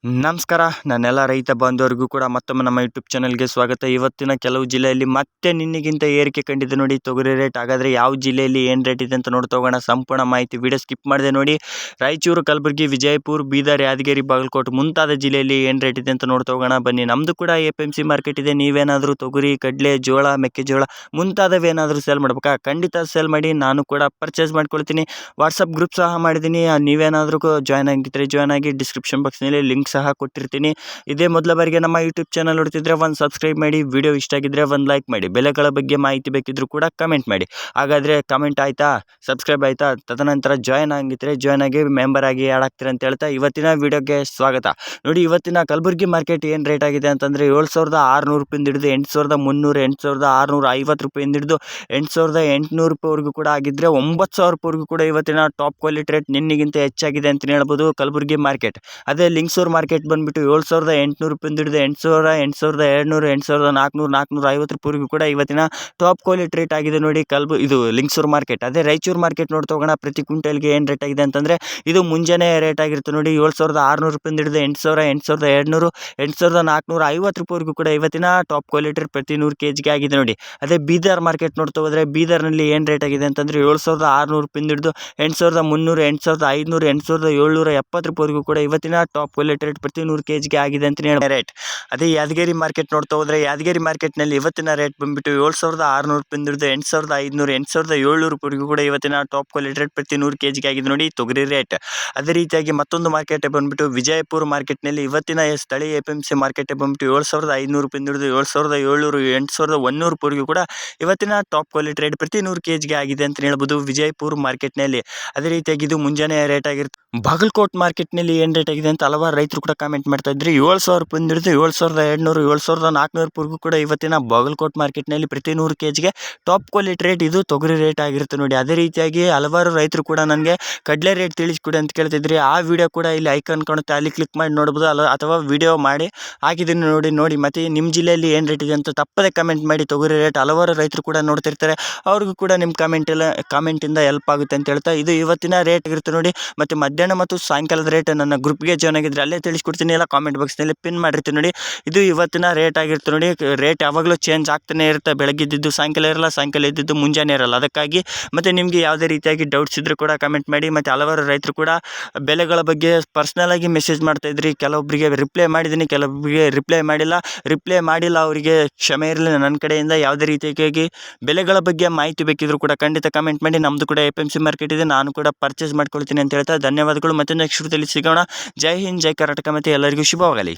ನಮಸ್ಕಾರ ನನ್ನೆಲ್ಲ ರೈತ ಬಾಂಧವರಿಗೂ ಕೂಡ ಮತ್ತೊಮ್ಮೆ ನಮ್ಮ ಯೂಟ್ಯೂಬ್ ಚಾನಲ್ಗೆ ಸ್ವಾಗತ. ಇವತ್ತಿನ ಕೆಲವು ಜಿಲ್ಲೆಯಲ್ಲಿ ಮತ್ತೆ ನಿನ್ನೆಗಿಂತ ಏರಿಕೆ ಕಂಡಿದೆ ನೋಡಿ ತೊಗರಿ ರೇಟ್. ಹಾಗಾದರೆ ಯಾವ ಜಿಲ್ಲೆಯಲ್ಲಿ ಏನು ರೇಟ್ ಇದೆ ಅಂತ ನೋಡ್ತಾ ಹೋಗೋಣ. ಸಂಪೂರ್ಣ ಮಾಹಿತಿ ವಿಡಿಯೋ ಸ್ಕಿಪ್ ಮಾಡಿದೆ ನೋಡಿ. ರಾಯಚೂರು, ಕಲಬುರಗಿ, ವಿಜಯಪುರ, ಬೀದರ್, ಯಾದಗಿರಿ, ಬಾಗಲಕೋಟೆ ಮುಂತಾದ ಜಿಲ್ಲೆಯಲ್ಲಿ ಏನು ರೇಟ್ ಇದೆ ಅಂತ ನೋಡ್ತಾ ಹೋಗೋಣ ಬನ್ನಿ. ನಮ್ಮದು ಕೂಡ APMC ಮಾರ್ಕೆಟ್ ಇದೆ. ನೀವೇನಾದರೂ ತೊಗರಿ, ಕಡಲೆ, ಜೋಳ, ಮೆಕ್ಕೆಜೋಳ ಮುಂತಾದವೇನಾದರೂ ಸೇಲ್ ಮಾಡ್ಬೇಕಾ? ಖಂಡಿತ ಸೇಲ್ ಮಾಡಿ, ನಾನು ಕೂಡ ಪರ್ಚೇಸ್ ಮಾಡ್ಕೊಳ್ತೀನಿ. ವಾಟ್ಸಪ್ ಗ್ರೂಪ್ ಸಹ ಮಾಡಿದ್ದೀನಿ. ನೀವೇನಾದರೂ ಜಾಯ್ನ್ ಆಗಿದ್ದರೆ ಜಾಯ್ನ್ ಆಗಿ. ಡಿಸ್ಕ್ರಿಪ್ಷನ್ ಬಾಕ್ಸ್ನಲ್ಲಿ ಲಿಂಕ್ ಸಹ ಕೊಟ್ಟಿರ್ತೀನಿ. ಇದೇ ಮೊದಲ ಬಾರಿಗೆ ನಮ್ಮ ಯೂಟ್ಯೂಬ್ ಚಾನಲ್ ನೋಡ್ತಿದ್ರೆ ಒಂದು ಸಬ್ಸ್ಕ್ರೈಬ್ ಮಾಡಿ. ವಿಡಿಯೋ ಇಷ್ಟ ಆಗಿದ್ರೆ ಒಂದು ಲೈಕ್ ಮಾಡಿ. ಬೆಲೆಗಳ ಬಗ್ಗೆ ಮಾಹಿತಿ ಬೇಕಿದ್ರೂ ಕೂಡ ಕಮೆಂಟ್ ಮಾಡಿ. ಹಾಗಾದರೆ ಕಮೆಂಟ್ ಆಯಿತಾ, ಸಬ್ಸ್ಕ್ರೈಬ್ ಆಯಿತಾ, ತದನಂತರ ಜಾಯ್ನ್ ಆಗಿದ್ರೆ ಜಾಯ್ನ್ ಆಗಿ ಮೆಂಬರ್ ಆಗಿ ಆ್ಯಡ್ ಆಗ್ತೀರಾ ಅಂತ ಹೇಳ್ತಾ ಇವತ್ತಿನ ವಿಡಿಯೋಗೆ ಸ್ವಾಗತ. ನೋಡಿ, ಇವತ್ತಿನ ಕಲಬುರಗಿ ಮಾರ್ಕೆಟ್ ಏನು ರೇಟ್ ಆಗಿದೆ ಅಂತಂದರೆ 7,600 ರೂಪಾಯಿಂದ ಹಿಡಿದು 8,300, 8,650 ರೂಪಾಯಿಂದ ಹಿಡಿದು 8,800 ರೂಪಾಯಿವರೆಗೂ ಕೂಡ ಆಗಿದ್ದರೆ 9,000 ರೂಪಾಯಿವರೆಗೂ ಕೂಡ ಇವತ್ತಿನ ಟಾಪ್ ಕ್ವಾಲಿಟಿ ರೇಟ್ ನಿನ್ನೆಗಿಂತ ಹೆಚ್ಚಾಗಿದೆ ಅಂತಲೇ ಹೇಳ್ಬೋದು ಕಲಬುರಗಿ ಮಾರ್ಕೆಟ್. ಅದೇ ಲಿಂಗಸೂರು ಮಾರ್ಕೆಟ್ ಬಂದುಬಿಟ್ಟು 7,800 ರೂಪಾಯಿಂದ ಹಿಡಿದು 8,000, 8,200, 8,400, 450 ರೂಪಾಯಿವರೆಗೂ ಕೂಡ ಇವತ್ತಿನ ಟಾಪ್ ಕ್ವಾಲಿಟಿ ರೇಟ್ ಆಗಿದೆ ನೋಡಿ ಇದು ಲಿಂಗಸೂರು ಮಾರ್ಕೆಟ್. ಅದೇ ರಾಯಚೂರು ಮಾರ್ಕೆಟ್ ನೋಡ್ತಾ ಹೋಗೋಣ. ಪ್ರತಿ ಕ್ವಿಂಟಲ್ಗೆ ಏನು ರೇಟ್ ಆಗಿದೆ ಅಂತಂದರೆ ಇದು ಮುಂಜಾನೆ ರೇಟ್ ಆಗಿರುತ್ತೆ ನೋಡಿ. 7,600 ರೂಪಾಯಿಂದ ಹಿಡಿದು 8,000, 8,200, 8,450 ರೂಪಾಯಿವರೆಗೂ ಕೂಡ ಇವತ್ತಿನ ಟಾಪ್ ಕ್ವಾಲಿಟಿ ಪ್ರತಿ 100 kg ಆಗಿದೆ ನೋಡಿ. ಅದೇ ಬೀದರ್ ಮಾರ್ಕೆಟ್ ನೋಡ್ತಾ ಹೋದರೆ ಬೀದರ್ನಲ್ಲಿ ಏನು ರೇಟ್ ಆಗಿದೆ ಅಂತಂದರೆ 7,600 ರೂಪಾಯಿಂದ ಹಿಡಿದು 8,300, 8,500, 8,770 ರೂಪಾಯಿವರೆಗೂ ಕೂಡ ಇವತ್ತಿನ ಟಾಪ್ ಕ್ವಾಲಿಟಿ ರೇಟ್ ಪ್ರತಿ 100 kg ಆಗಿದೆ ಅಂತಲೇ ಹೇಳಿ ರೇಟ್. ಅದೇ ಯಾದಗಿರಿ ಮಾರ್ಕೆಟ್ ನೋಡ್ತಾ ಹೋದರೆ ಯಾದಗಿರಿ ಮಾರ್ಕೆಟ್ನಲ್ಲಿ ಇವತ್ತಿನ ರೇಟ್ ಬಂದುಬಿಟ್ಟು 7,600 ರೂಪಾಯಿಂದ ಹಿಡಿದು 8,500, 8,700 ರೂಪಾಯಿವರೆಗೂ ಕೂಡ ಇವತ್ತಿನ ಟಾಪ್ ಕ್ವಾಲಿಟಿ ರೇಟ್ ಪ್ರತಿ 100 kg ಆಗಿದೆ ನೋಡಿ ತೊಗರಿ ರೇಟ್. ಅದೇ ರೀತಿಯಾಗಿ ಮತ್ತೊಂದು ಮಾರ್ಕೆಟ್ ಬಂದುಬಿಟ್ಟು ವಿಜಯಪುರ ಮಾರ್ಕೆಟ್ನಲ್ಲಿ ಇವತ್ತಿನ ಸ್ಥಳೀಯ APMC ಮಾರ್ಕೆಟ್ ಬಂದುಬಿಟ್ಟು 7,500 ರೂಪಾಯಿಂದ ಹಿಡಿದು 7,700, 8,100 ರೂಪಾಯಿವರೆಗೂ ಕೂಡ ಇವತ್ತಿನ ಟಾಪ್ ಕ್ವಾಲಿಟಿ ರೇಟ್ ಪ್ರತಿ 100 kg ಆಗಿದೆ ಅಂತ ಹೇಳ್ಬೋದು ವಿಜಯಪುರ ಮಾರ್ಕೆಟ್ನಲ್ಲಿ. ಅದೇ ರೀತಿಯಾಗಿ ಇದು ಮುಂಜಾನೆ ರೇಟ್ ಆಗಿರುತ್ತೆ. ಬಾಗಲಕೋಟೆ ಮಾರ್ಕೆಟ್ನಲ್ಲಿ ಏನು ರೇಟ್ ಆಗಿದೆ ಅಂತ ಹಲವಾರು ರೈತರು ಕೂಡ ಕಾಮೆಂಟ್ ಮಾಡ್ತಾ ಇದ್ರಿ. 7,000 ರೂಪಾಯಿಂದ ಹಿಡಿದು 7,200, 7,400 ರೂಪಾಯಿವರೆಗೂ ಕೂಡ ಇವತ್ತಿನ ಬಾಗಲಕೋಟೆ ಮಾರ್ಕೆಟ್ನಲ್ಲಿ ಪ್ರತಿ 100 kgಗೆ ಟಾಪ್ ಕ್ವಾಲಿಟಿ ರೇಟ್ ಇದು ತೊಗರಿ ರೇಟ್ ಆಗಿರುತ್ತೆ ನೋಡಿ. ಅದೇ ರೀತಿಯಾಗಿ ಹಲವಾರು ರೈತರು ಕೂಡ ನನಗೆ ಕಡಲೆ ರೇಟ್ ತಿಳಿಸ್ಕೊಡಿ ಅಂತ ಕೇಳ್ತಿದ್ರಿ. ಆ ವಿಡಿಯೋ ಕೂಡ ಇಲ್ಲಿ ಐಕಾನ್ ಕಾಣುತ್ತೆ, ಅಲ್ಲಿ ಕ್ಲಿಕ್ ಮಾಡಿ ನೋಡ್ಬೋದು. ಅಥವಾ ವಿಡಿಯೋ ಮಾಡಿ ಹಾಕಿದ್ದೀನಿ ನೋಡಿ. ಮತ್ತು ನಿಮ್ಮ ಜಿಲ್ಲೆಯಲ್ಲಿ ಏನು ರೇಟ್ ಇದೆ ಅಂತ ತಪ್ಪದೆ ಕಮೆಂಟ್ ಮಾಡಿ. ತೊಗರಿ ರೇಟ್ ಹಲವಾರು ರೈತರು ಕೂಡ ನೋಡ್ತಿರ್ತಾರೆ, ಅವ್ರಿಗೂ ಕೂಡ ನಿಮ್ಮ ಕಾಮೆಂಟಿಂದ ಹೆಲ್ಪ್ ಆಗುತ್ತೆ ಅಂತ ಹೇಳ್ತಾ ಇದು ಇವತ್ತಿನ ರೇಟ್ ಇರುತ್ತೆ ನೋಡಿ. ಮತ್ತು ಮಧ್ಯಾಹ್ನ ಮತ್ತು ಸಾಯಂಕಾಲದ ರೇಟ್ ನನ್ನ ಗ್ರೂಪ್ಗೆ ಜಾಯ್ನ್ ಆಗಿದ್ರೆ ಅಲ್ಲೇ ತಿಳಿಸ್ಕೊಡ್ತೀನಿ, ಎಲ್ಲ ಕಾಮೆಂಟ್ ಬಾಕ್ಸ್ನಲ್ಲಿ ಪಿನ್ ಮಾಡಿರ್ತೀನಿ ನೋಡಿ. ಇದು ಇವತ್ತಿನ ರೇಟ್ ಆಗಿರುತ್ತೆ ನೋಡಿ. ರೇಟ್ ಯಾವಾಗಲೂ ಚೇಂಜ್ ಆಗ್ತಾನೆ ಇರುತ್ತೆ. ಬೆಳಗ್ಗೆ ಇದ್ದಿದ್ದು ಸಾಯಂಕಾಲ ಇರಲ್ಲ, ಸಾಯಂಕಾಲ ಇದ್ದಿದ್ದು ಮುಂಜಾನೆ ಇರಲ್ಲ. ಅದಕ್ಕಾಗಿ ಮತ್ತು ನಿಮಗೆ ಯಾವುದೇ ರೀತಿಯಾಗಿ ಡೌಟ್ಸ್ ಇದ್ದರೂ ಕೂಡ ಕಮೆಂಟ್ ಮಾಡಿ. ಮತ್ತು ಹಲವಾರು ರೈತರು ಕೂಡ ಬೆಲೆಗಳ ಬಗ್ಗೆ ಪರ್ಸ್ನಲ್ ಆಗಿ ಮೆಸೇಜ್ ಮಾಡ್ತಾಯಿದ್ರಿ. ಕೆಲವೊಬ್ಬರಿಗೆ ರಿಪ್ಲೈ ಮಾಡಿದ್ದೀನಿ, ಕೆಲವೊಬ್ಬರಿಗೆ ರಿಪ್ಲೈ ಮಾಡಿಲ್ಲ. ಅವರಿಗೆ ಕ್ಷಮೆ ಇರಲಿ ನನ್ನ ಕಡೆಯಿಂದ. ಯಾವುದೇ ರೀತಿಯಾಗಿ ಬೆಲೆಗಳ ಬಗ್ಗೆ ಮಾಹಿತಿ ಬೇಕಿದ್ರೂ ಕೂಡ ಖಂಡಿತ ಕಮೆಂಟ್ ಮಾಡಿ. ನಮ್ಮದು ಕೂಡ APMC ಮಾರ್ಕೆಟ್ ಇದೆ, ನಾನು ಕೂಡ ಪರ್ಚೇಸ್ ಮಾಡ್ಕೊಳ್ತೀನಿ ಅಂತ ಹೇಳ್ತಾ ಧನ್ಯವಾದಗಳು. ಮತ್ತೆ ನೆಕ್ಸ್ಟ್ ವಿಡಿಯೋದಲ್ಲಿ ಸಿಗೋಣ. ಜೈ ಹಿಂದ್, ಜೈ ಕರ್ನಾಟಕ, ಮತ್ತು ಎಲ್ಲರಿಗೂ ಶುಭವಾಗಲಿ.